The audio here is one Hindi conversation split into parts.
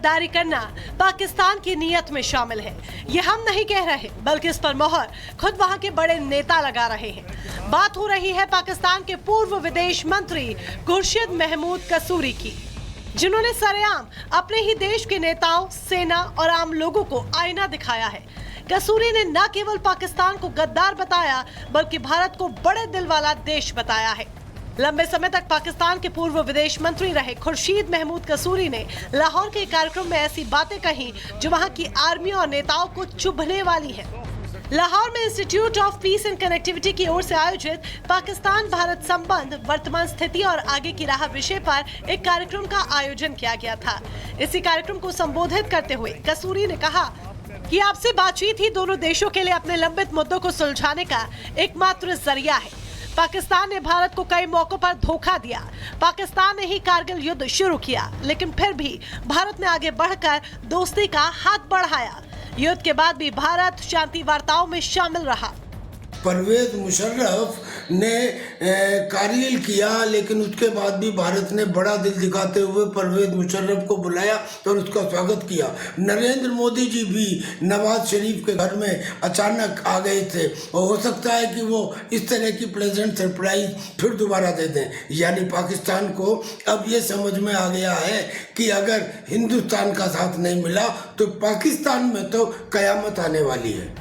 गद्दारी करना पाकिस्तान की नीयत में शामिल है। ये हम नहीं कह रहे, बल्कि इस पर मोहर खुद वहां के बड़े नेता लगा रहे हैं। बात हो रही है पाकिस्तान के पूर्व विदेश मंत्री खुर्शीद महमूद कसूरी की, जिन्होंने सरेआम अपने ही देश के नेताओं, सेना और आम लोगों को आईना दिखाया है। कसूरी ने न केवल पाकिस्तान को गद्दार बताया, बल्कि भारत को बड़े दिल वाला देश बताया है। लंबे समय तक पाकिस्तान के पूर्व विदेश मंत्री रहे खुर्शीद महमूद कसूरी ने लाहौर के कार्यक्रम में ऐसी बातें कही जो वहां की आर्मी और नेताओं को चुभने वाली है। लाहौर में institute of peace and connectivity की ओर से आयोजित पाकिस्तान भारत संबंध, वर्तमान स्थिति और आगे की राह विषय पर एक कार्यक्रम का आयोजन किया गया था। इसी कार्यक्रम को संबोधित करते हुए कसूरी ने कहा कि आपसे बातचीत ही दोनों देशों के लिए अपने लंबित मुद्दों को सुलझाने का एकमात्र जरिया है। पाकिस्तान ने भारत को कई मौकों पर धोखा दिया। पाकिस्तान ने ही कारगिल युद्ध शुरू किया, लेकिन फिर भी भारत ने आगे बढ़कर दोस्ती का हाथ बढ़ाया। युद्ध के बाद भी भारत शांति वार्ताओं में शामिल रहा। परवेज मुशर्रफ ने कारगिल किया, लेकिन उसके बाद भी भारत ने बड़ा दिल दिखाते हुए परवेज मुशर्रफ को बुलाया और उसका स्वागत किया। नरेंद्र मोदी जी भी नवाज शरीफ के घर में अचानक आ गए थे और हो सकता है कि वो इस तरह की प्लेजेंट सरप्राइज फिर दोबारा दे दें। यानी पाकिस्तान को अब ये समझ में आ गया है कि अगर हिंदुस्तान का साथ नहीं मिला तो पाकिस्तान में तो कयामत आने वाली है।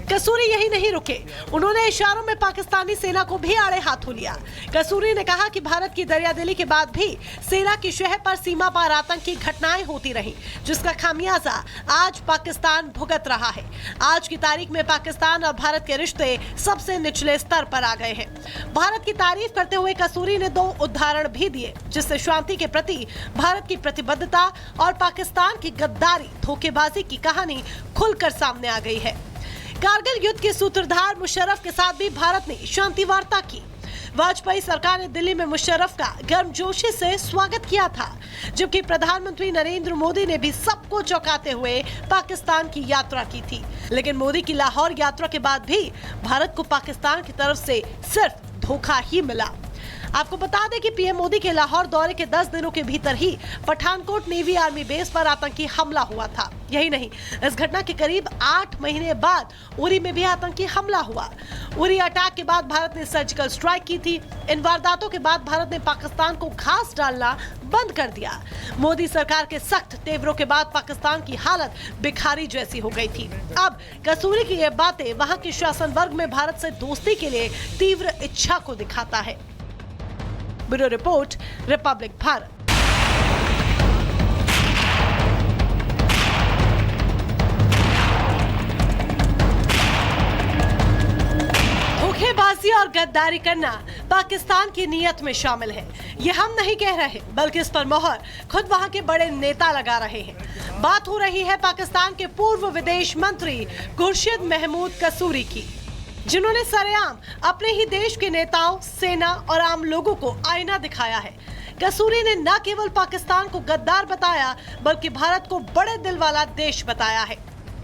कसूरी यही नहीं रुके, उन्होंने इशारों में पाकिस्तानी सेना को भी आड़े हाथों लिया। कसूरी ने कहा कि भारत की दरियादिली के बाद भी सेना की शह पर सीमा पार आतंकी घटनाएं होती रहीं, जिसका खामियाजा आज पाकिस्तान भुगत रहा है। आज की तारीख में पाकिस्तान और भारत के रिश्ते सबसे निचले स्तर पर आ गए हैं। भारत की तारीफ करते हुए कसूरी ने 2 उदाहरण भी दिए, जिससे शांति के प्रति भारत की प्रतिबद्धता और पाकिस्तान की गद्दारी, धोखेबाजी की कहानी खुलकर सामने आ गई है। कारगिल युद्ध के सूत्रधार मुशर्रफ के साथ भी भारत ने शांति वार्ता की। वाजपेयी सरकार ने दिल्ली में मुशर्रफ का गर्मजोशी से स्वागत किया था, जबकि प्रधानमंत्री नरेंद्र मोदी ने भी सबको चौंकाते हुए पाकिस्तान की यात्रा की थी। लेकिन मोदी की लाहौर यात्रा के बाद भी भारत को पाकिस्तान की तरफ से सिर्फ धोखा ही मिला। आपको बता दें कि पीएम मोदी के लाहौर दौरे के 10 दिनों के भीतर ही पठानकोट नेवी आर्मी बेस पर आतंकी हमला हुआ था। यही नहीं, इस घटना के करीब 8 महीने बाद उरी में भी आतंकी हमला हुआ। उरी अटैक के बाद भारत ने सर्जिकल स्ट्राइक की थी। इन वारदातों के बाद भारत ने पाकिस्तान को घास डालना बंद कर दिया। मोदी सरकार के सख्त तेवरों के बाद पाकिस्तान की हालत भिखारी जैसी हो गई थी। अब कसूरी की ये बातें वहां के शासन वर्ग में भारत से दोस्ती के लिए तीव्र इच्छा को दिखाता है। Bureau report, Republic Bharat. धोखेबाजी और गद्दारी करना पाकिस्तान की नीयत में शामिल है। ये हम नहीं कह रहे, बल्कि इस पर मोहर खुद वहां के बड़े नेता लगा रहे हैं। बात हो रही है पाकिस्तान के पूर्व विदेश मंत्री खुर्शीद महमूद कसूरी की, जिन्होंने सरेआम अपने ही देश के नेताओं, सेना और आम लोगों को आईना दिखाया है। कसूरी ने न केवल पाकिस्तान को गद्दार बताया, बल्कि भारत को बड़े दिल वाला देश बताया है।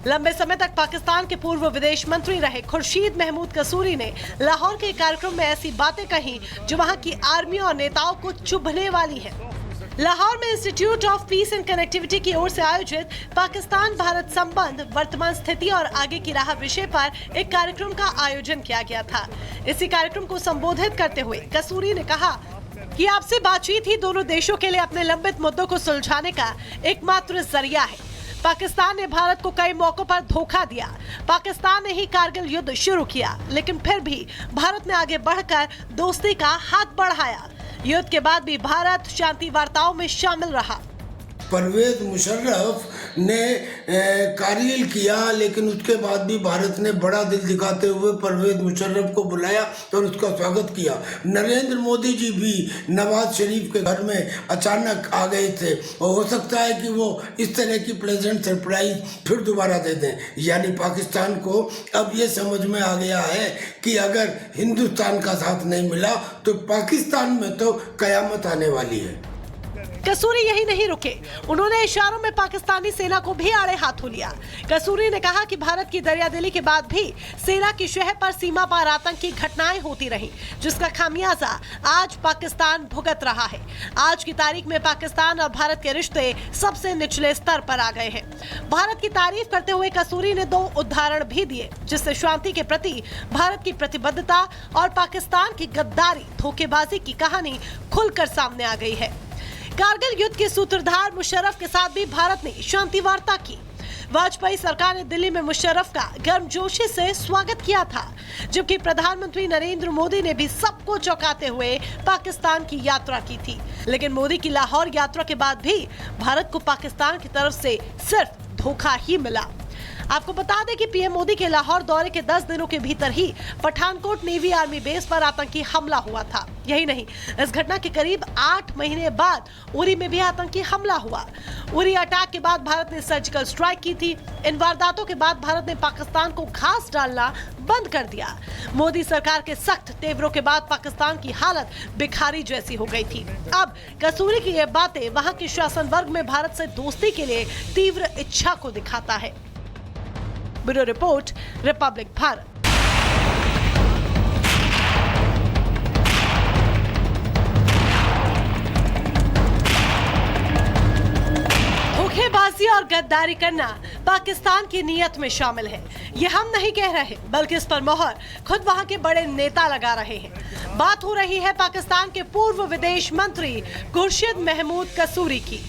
लंबे समय तक पाकिस्तान के पूर्व विदेश मंत्री रहे खुर्शीद महमूद कसूरी ने लाहौर के कार्यक्रम में ऐसी बातें कही जो वहां की आर्मी और नेताओं को चुभने वाली है। लाहौर में institute of peace and connectivity की ओर से आयोजित पाकिस्तान भारत संबंध, वर्तमान स्थिति और आगे की राह विषय पर एक कार्यक्रम का आयोजन किया गया था। इसी कार्यक्रम को संबोधित करते हुए कसूरी ने कहा कि आपसे बातचीत ही दोनों देशों के लिए अपने लंबित मुद्दों को सुलझाने का एकमात्र जरिया है। पाकिस्तान ने भारत को कई मौकों पर धोखा दिया। पाकिस्तान ने ही कारगिल युद्ध शुरू किया, लेकिन फिर भी भारत ने आगे बढ़कर दोस्ती का हाथ बढ़ाया। युद्ध के बाद भी भारत शांति वार्ताओं में शामिल रहा। परवेज मुशर्रफ ने कारगिल किया, लेकिन उसके बाद भी भारत ने बड़ा दिल दिखाते हुए परवेज मुशर्रफ को बुलाया और उसका स्वागत किया। नरेंद्र मोदी जी भी नवाज शरीफ के घर में अचानक आ गए थे और हो सकता है कि वो इस तरह की प्लेजेंट सरप्राइज फिर दोबारा दे दें। यानी पाकिस्तान को अब ये समझ में आ गया है कि अगर हिंदुस्तान का साथ नहीं मिला तो पाकिस्तान में तो कयामत आने वाली है। कसूरी यही नहीं रुके, उन्होंने इशारों में पाकिस्तानी सेना को भी आड़े हाथों लिया। कसूरी ने कहा कि भारत की दरियादिली के बाद भी सेना की शहर पर सीमा पार आतंकी घटनाएं होती रहीं, जिसका खामियाजा आज पाकिस्तान भुगत रहा है। आज की तारीख में पाकिस्तान और भारत के रिश्ते सबसे निचले स्तर पर आ गए हैं। भारत की तारीफ करते हुए कसूरी ने 2 उदाहरण भी दिए, जिससे शांति के प्रति भारत की प्रतिबद्धता और पाकिस्तान की गद्दारी, धोखेबाजी की कहानी खुलकर सामने आ गई है। कारगिल युद्ध के सूत्रधार मुशर्रफ के साथ भी भारत ने शांति वार्ता की। वाजपेयी सरकार ने दिल्ली में मुशर्रफ का गर्मजोशी से स्वागत किया था, जबकि प्रधानमंत्री नरेंद्र मोदी ने भी सबको चौंकाते हुए पाकिस्तान की यात्रा की थी। लेकिन मोदी की लाहौर यात्रा के बाद भी भारत को पाकिस्तान की तरफ से सिर्फ धोखा ही मिला। आपको बता दें कि पीएम मोदी के लाहौर दौरे के 10 दिनों के भीतर ही पठानकोट नेवी आर्मी बेस पर आतंकी हमला हुआ था। यही नहीं, इस घटना के करीब 8 महीने बाद उरी में भी आतंकी हमला हुआ। उरी अटैक के बाद भारत ने सर्जिकल स्ट्राइक की थी। इन वारदातों के बाद भारत ने पाकिस्तान को घास डालना बंद कर दिया। मोदी सरकार के सख्त तेवरों के बाद पाकिस्तान की हालत भिखारी जैसी हो गई थी। अब कसूरी की ये बातें वहां के शासन वर्ग में भारत से दोस्ती के लिए तीव्र इच्छा को दिखाता है। Bureau report, Republic Bharat. धोखेबाजी और गद्दारी करना पाकिस्तान की नीयत में शामिल है। ये हम नहीं कह रहे, बल्कि इस पर मोहर खुद वहां के बड़े नेता लगा रहे हैं। बात हो रही है पाकिस्तान के पूर्व विदेश मंत्री खुर्शीद महमूद कसूरी की,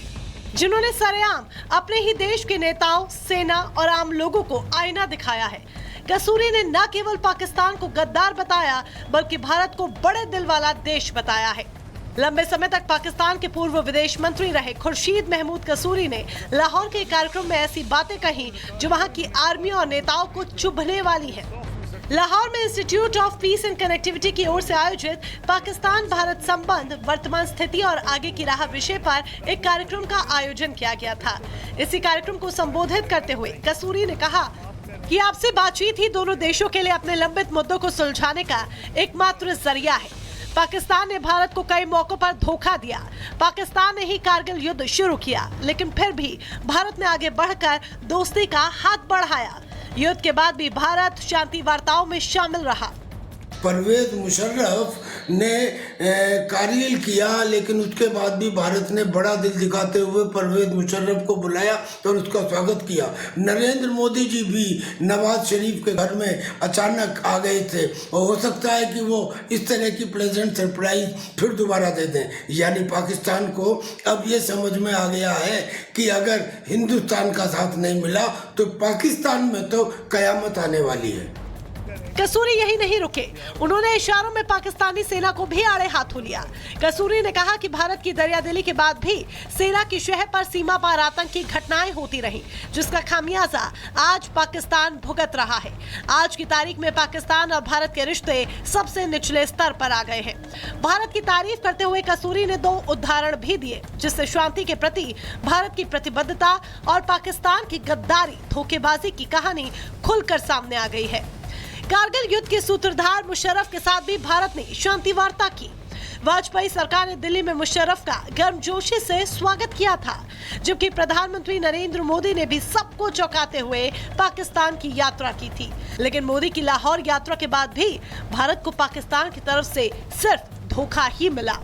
जिन्होंने सरेआम अपने ही देश के नेताओं, सेना और आम लोगों को आईना दिखाया है। कसूरी ने न केवल पाकिस्तान को गद्दार बताया, बल्कि भारत को बड़े दिल वाला देश बताया है। लंबे समय तक पाकिस्तान के पूर्व विदेश मंत्री रहे खुर्शीद महमूद कसूरी ने लाहौर के कार्यक्रम में ऐसी बातें कही जो वहां की आर्मी और नेताओं को चुभने वाली है। लाहौर में institute of peace and connectivity की ओर से आयोजित पाकिस्तान भारत संबंध, वर्तमान स्थिति और आगे की राह विषय पर एक कार्यक्रम का आयोजन किया गया था। इसी कार्यक्रम को संबोधित करते हुए कसूरी ने कहा कि आपसे बातचीत ही दोनों देशों के लिए अपने लंबित मुद्दों को सुलझाने का एकमात्र जरिया है। पाकिस्तान ने भारत को कई मौकों पर धोखा दिया। पाकिस्तान ने ही कारगिल युद्ध शुरू किया, लेकिन फिर भी भारत ने आगे बढ़कर दोस्ती का हाथ बढ़ाया। युद्ध के बाद भी भारत शांति वार्ताओं में शामिल रहा। परवेज मुशर्रफ ने कारगिल किया, लेकिन उसके बाद भी भारत ने बड़ा दिल दिखाते हुए परवेज मुशर्रफ को बुलाया और उसका स्वागत किया। नरेंद्र मोदी जी भी नवाज शरीफ के घर में अचानक आ गए थे और हो सकता है कि वो इस तरह की प्लेजेंट सरप्राइज फिर दोबारा दे दें। यानी पाकिस्तान को अब ये समझ में आ गया है कि अगर हिंदुस्तान का साथ नहीं मिला तो पाकिस्तान में तो कयामत आने वाली है। कसूरी यही नहीं रुके, उन्होंने इशारों में पाकिस्तानी सेना को भी आड़े हाथों लिया। कसूरी ने कहा कि भारत की दरियादिली के बाद भी सेना की शहर पर सीमा पार आतंकी घटनाएं होती रहीं, जिसका खामियाजा आज पाकिस्तान भुगत रहा है। आज की तारीख में पाकिस्तान और भारत के रिश्ते सबसे निचले स्तर पर आ गए हैं। भारत की तारीफ करते हुए कसूरी ने 2 उदाहरण भी दिए, जिससे शांति के प्रति भारत की प्रतिबद्धता और पाकिस्तान की गद्दारी, धोखेबाजी की कहानी खुलकर सामने आ गई है। कारगिल युद्ध के सूत्रधार मुशर्रफ के साथ भी भारत ने शांति वार्ता की। वाजपेयी सरकार ने दिल्ली में मुशर्रफ का गर्मजोशी से स्वागत किया था, जबकि प्रधानमंत्री नरेंद्र मोदी ने भी सबको चौंकाते हुए पाकिस्तान की यात्रा की थी। लेकिन मोदी की लाहौर यात्रा के बाद भी भारत को पाकिस्तान की तरफ से सिर्फ धोखा ही मिला।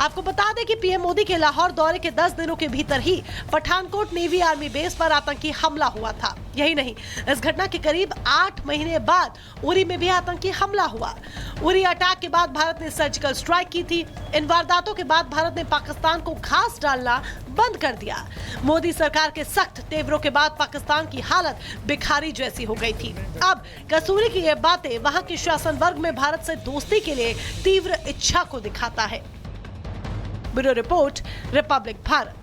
आपको बता दें कि पीएम मोदी के लाहौर दौरे के 10 दिनों के भीतर ही पठानकोट नेवी आर्मी बेस पर आतंकी हमला हुआ था। यही नहीं, इस घटना के करीब 8 महीने बाद उरी में भी आतंकी हमला हुआ। उरी अटैक के बाद भारत ने सर्जिकल स्ट्राइक की थी। इन वारदातों के बाद भारत ने पाकिस्तान को घास डालना बंद कर दिया। मोदी सरकार के सख्त तेवरों के बाद पाकिस्तान की हालत भिखारी जैसी हो गई थी। अब कसूरी की ये बातें वहां के शासन वर्ग में भारत से दोस्ती के लिए तीव्र इच्छा को दिखाता है। Bureau report, Republic Bharat.